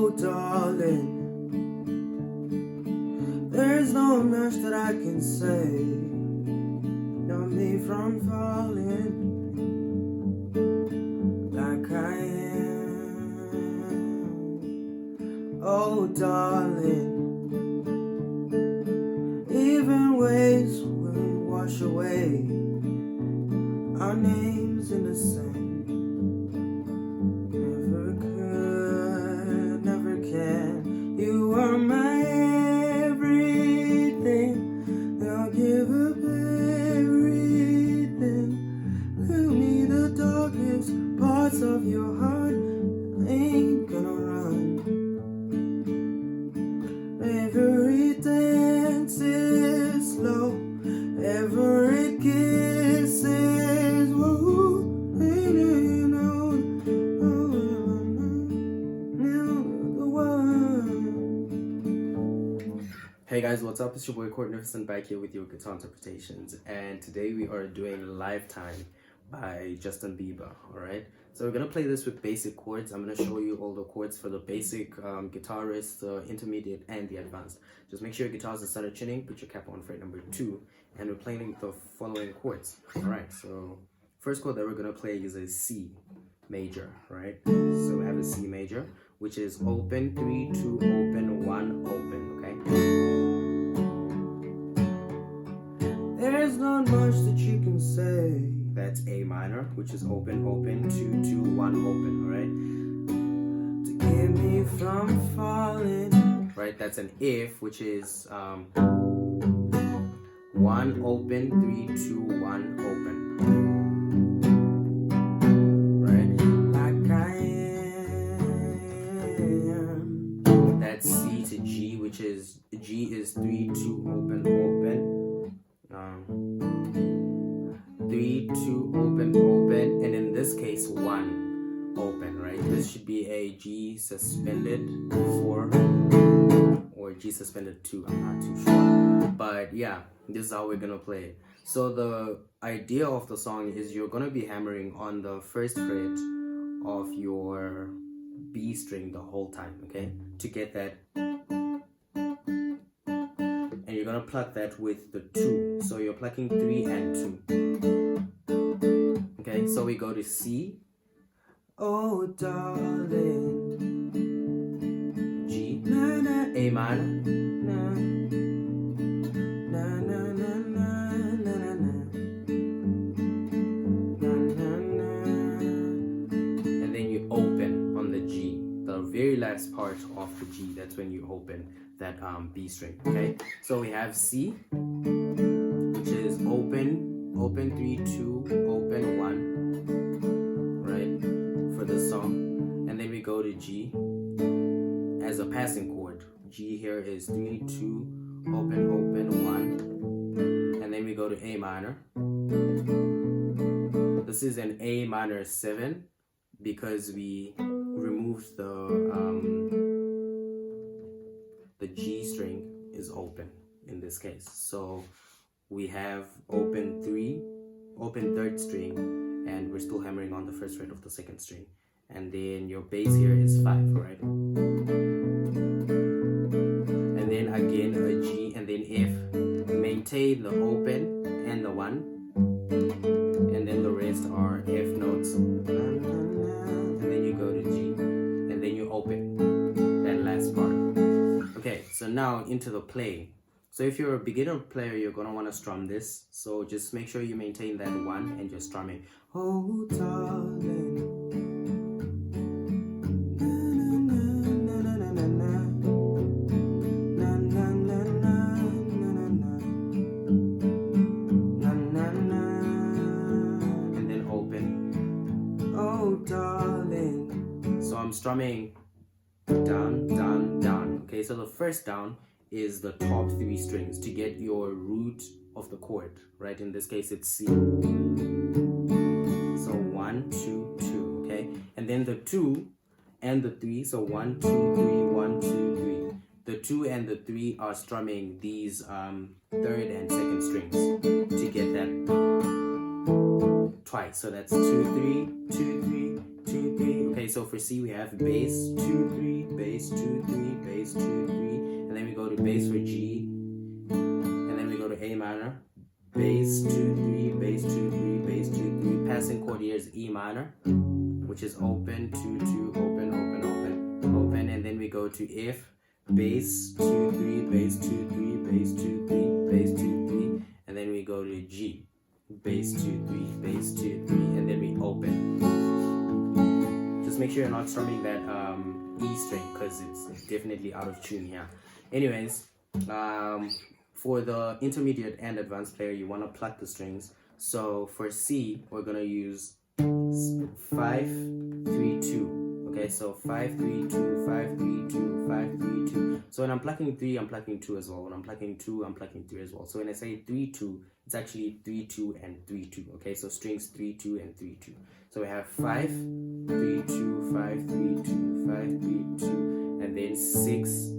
Oh, darling, there's not much that I can say. Stop me from falling like I am. Oh, darling, even waves will wash away our names in the sand. Never could, never can. You are my everything. I'll give up everything. Tell me the darkest parts of your heart. I ain't gonna run. Every dance is slow. Every kiss is woo. Hey guys, what's up? It's your boy chords back here with your guitar interpretations, and today we are doing Lifetime by Justin Bieber. Alright, so we're gonna play this with basic chords. I'm gonna show you all the chords for the basic, guitarist, the intermediate, and the advanced. Just make sure your guitar's in center tuning, put your cap on fret number 2, and we're playing the following chords. Alright, so first chord that we're gonna play is a C major, right? So we have a C major, which is open, 3, 2, open, 1, open, okay? There's not much that you can say. That's A minor, which is open, open, 2, 2, 1, open, alright? To keep me from falling. Right, that's an F, which is 1, open, 3, 2, 1, open. Which is G is 3, 2, open, open. 3, 2, open, open, and in this case 1 open, right? This should be a G suspended 4 or G suspended 2. I'm not too sure, but yeah, this is how we're gonna play it. So the idea of the song is you're gonna be hammering on the first fret of your B string the whole time, okay, to get that. And you're gonna pluck that with the 2. So you're plucking 3 and 2. Okay, so we go to C. Oh, darling. G. Na, na, A minor. Na, na, na, na, na, na, na, na. Na, na, na. And then you open on the G. The very last part of the G, that's when you open that B string, okay? So we have C, which is open, open 3, 2, open 1, right, for the song. And then we go to G as a passing chord. G here is 3, 2, open, open 1. And then we go to A minor. This is an A minor 7 because we removed the G string is open in this case. So we have open 3, open 3rd string, and we're still hammering on the first fret of the 2nd string. And then your bass here is 5, right? And then again a G and then F. Maintain the open and the 1. And then the rest are F notes. And then you go to G. And then you open that last part. Okay, so now into the play. So if you're a beginner player, you're gonna want to strum this. So just make sure you maintain that 1 and just strum it. Oh, darling. And then open. Oh, darling. So I'm strumming down, down, down. Okay, so the first down is the top 3 strings to get your root of the chord, right? In this case, it's C. So 1, 2, 2, okay? And then the 2 and the 3, so 1, 2, 3, 1, 2, 3. The 2 and the 3 are strumming these 3rd and 2nd strings to get that twice. So that's 2, 3, 2, 3, 2, 3. Okay, so for C we have bass 2, 3, bass 2, 3, bass 2, 3, and then we go to bass for G, and then we go to A minor, bass 2, 3, bass 2, 3, bass 2, 3. Passing chord here is E minor, which is open 2, 2, open, open, open, open, and then we go to F, bass 2, 3, bass 2, 3, bass 2, 3, bass 2, 3, and then we go to G, bass 2, 3, bass 2, 3, and then we open. Just make sure you're not strumming that E string because it's definitely out of tune here. Anyways, for the intermediate and advanced player, you want to pluck the strings. So for C, we're gonna use 5, 3, 2. Okay, so 5, 3, 2, 5, 3, 2, 5, 3, 2. So when I'm plucking 3, I'm plucking 2 as well. When I'm plucking 2, I'm plucking 3 as well. So when I say 3, 2, it's actually 3, 2, and 3, 2. Okay, so strings 3, 2, and 3, 2. So we have 5, 3, 2, 5, 3, 2, 5, 3, 2, and then 6,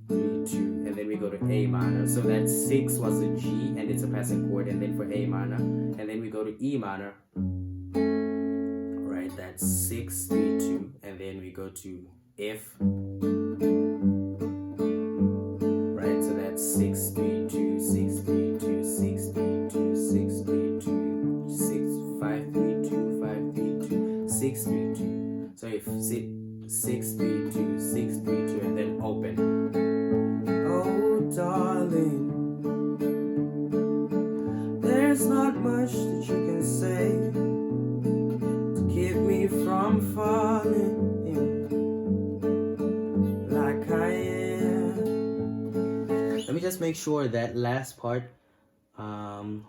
3, 2, and then we go to A minor. So that 6 was a G, and it's a passing chord, and then for A minor, and then we go to E minor. Right, that's 6, 3, 2, and then we go to F. Right, so that's 6, 3, 2, 6, 3, 2, 6, 3, 2, 6, 3, 2, 6, 5, 3, 2, 5, 3, 2, 6, 3, 2. So if 6, 3, 2, 6, 3, 2, and then open. Oh, darling, there's not much that you can say to keep me from falling like I am. Let me just make sure that last part,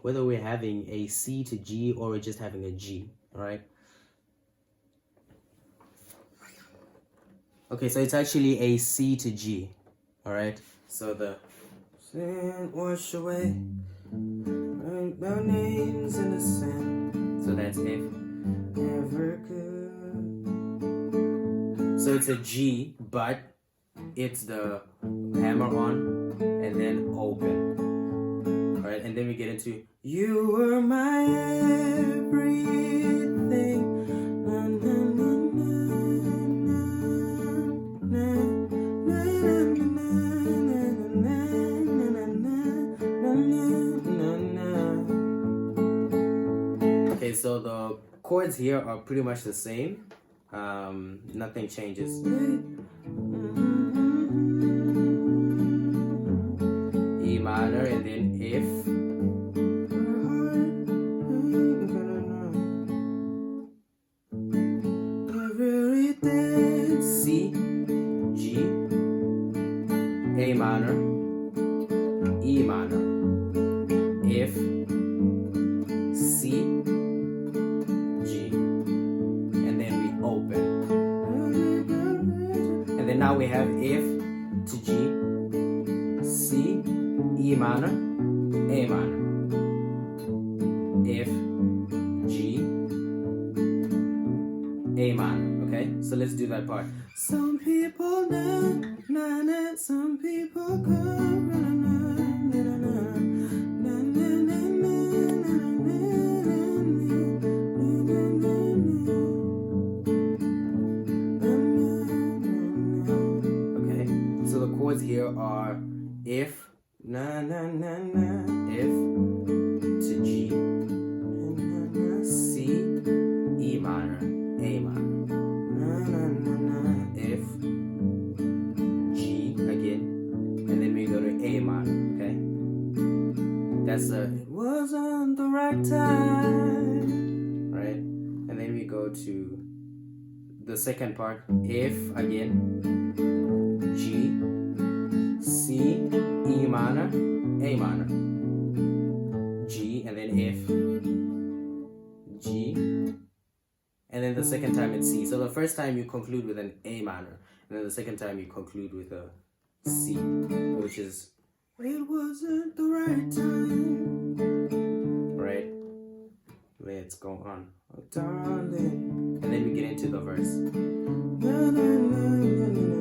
whether we're having a C to G or we're just having a G, all right? Okay, so it's actually a C to G, all right? So the wash away our names in the sand. So that's F. Never could. So it's a G, but it's the hammer on and then open. All right, and then we get into you were my everything. Na, na, na, na, na, na. Okay, so the chords here are pretty much the same. Nothing changes. E minor and then F. C, G, A minor, E minor, F, C, G, and then we open. And then now we have F to G, C, E minor, A minor, F, G, A minor. Okay, so let's do that part. Some people know, nah, nah, some people go, nah, nah, nah, nah, nah, nah, nah. Okay, so the chords here are F, na na na na, F to G, C, E minor, A minor. F, G again, and then we go to A minor, okay? That's the, it wasn't the right time, right? And then we go to the second part, F again, G, C, E minor, A minor, G, and then F, G, and then the second time it's C. So the first time you conclude with an A minor, and then the second time you conclude with a C, which is, it wasn't the right time. Right? Let's go on. Oh, darling. And then we get into the verse. Na, na, na, na, na, na.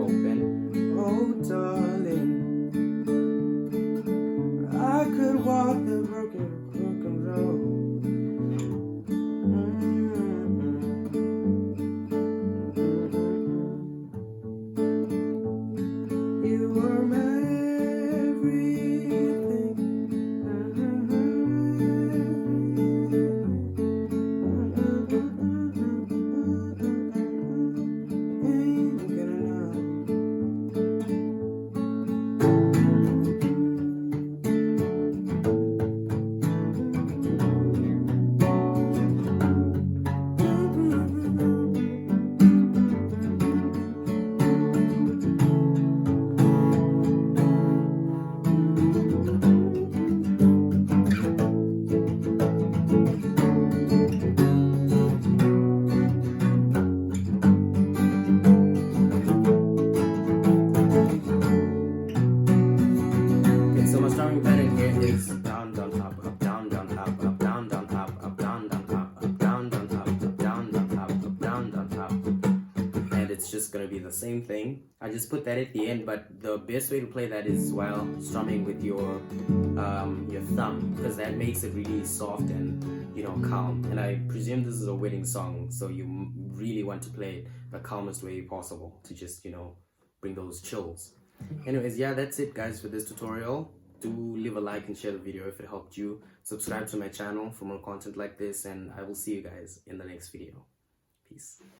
Open. Oh, darling. just gonna be the same thing. I just put that at the end, but the best way to play that is while strumming with your thumb, because that makes it really soft and, you know, calm. And I presume this is a wedding song, so you really want to play it the calmest way possible to just, you know, bring those chills. Anyways, yeah, that's it guys for this tutorial. Do leave a like and share the video if it helped you. Subscribe to my channel for more content like this, and I will see you guys in the next video. Peace.